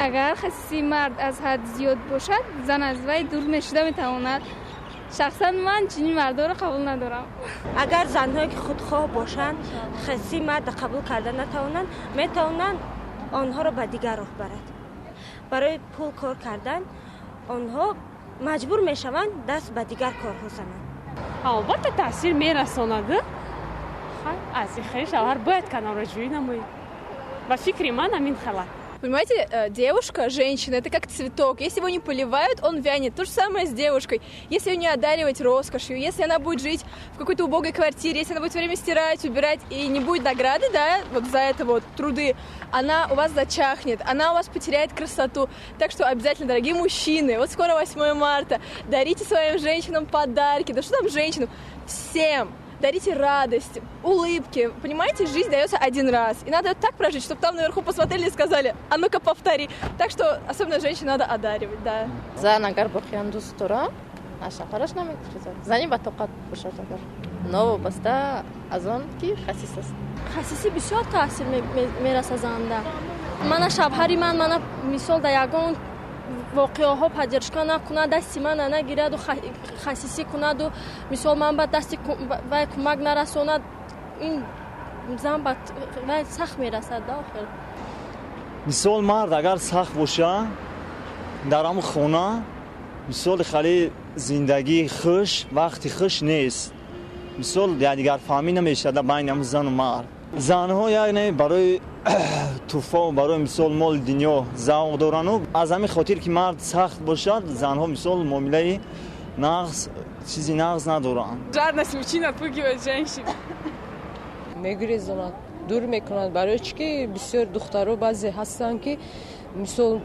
اگر خصیصی مرد از حد زیاد باشد زن از وی دور میشده میتواند. شخصا من چنین مردا را قبول ندارم. اگر زنهایی که خودخواه باشند خصیصی مرد قبول کرده نتوانند میتوانند آنها را به دیگر راه برد. برای پول کار کردن آنها مجبور میشوند دست به دیگر کارها زنند. البته تاثیر میرساند. از این خیلی شوهر باید کنار را جویی نموید. و فکر من همین خلا. Понимаете, девушка, женщина, это как цветок. Если его не поливают, он вянет. То же самое с девушкой. Если ее не одаривать роскошью, если она будет жить в какой-то убогой квартире, если она будет все время стирать, убирать и не будет награды, да, вот за это вот труды, она у вас зачахнет, она у вас потеряет красоту. Так что обязательно, дорогие мужчины, вот скоро 8 марта, дарите своим женщинам подарки. Да что там женщинам? Всем. Дарите радость, улыбки. Понимаете, жизнь дается один раз. И надо так прожить, чтобы там наверху посмотрели и сказали, а ну-ка повтори. Так что особенно женщин надо одаривать, да. زن اگر بخیان دوست داره شوهرش نمیتونه. زنی با طاقت باشه اگر نوابسته از آن کی خصیص است. خصیصی بسیار تاثیر میرسه زنده. من شوهری من مثال در یگان واقعه ها پذیرشگاه نکنه دستی من نگیرد و خصیصی کند و مثال من بعد دستی و کمک نرساند این زن بعد سخت میرسد داخل. مثال مرد اگر سخت باشه در همون خونه مثال خیلی زندگی خوش وقتی خوش نیست. مثال دیگر فهمی نمیشه در بین هم زن و مرد. زنها یعنی برای توفا و برای مثال مال دنیا ذوق دارن و از همین خاطر که مرد سخت باشد زنها مثال معامله نقص چیزی نقص ندارن. Жадность мужчин отпугивает женщин. میگریزند دور میکنند برای چی که بسیار دخترها بعضی هستن که مثال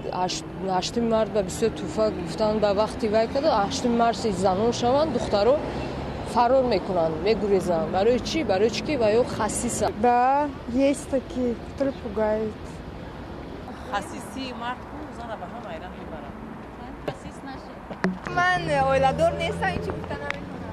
هشتم مرد و بسیار توفا گفتن به وقتی وای کرده هشتم مرد زنان شوند دخترها فرار میکنن میگریزن برای چی که و یا خصیصه. Да, есть такие, которые пугают. خصیصی مرد کو زن به هم ایران میبرن. خصیص نشه. من اویلادور نیستم این چی گفتن نمیکنم.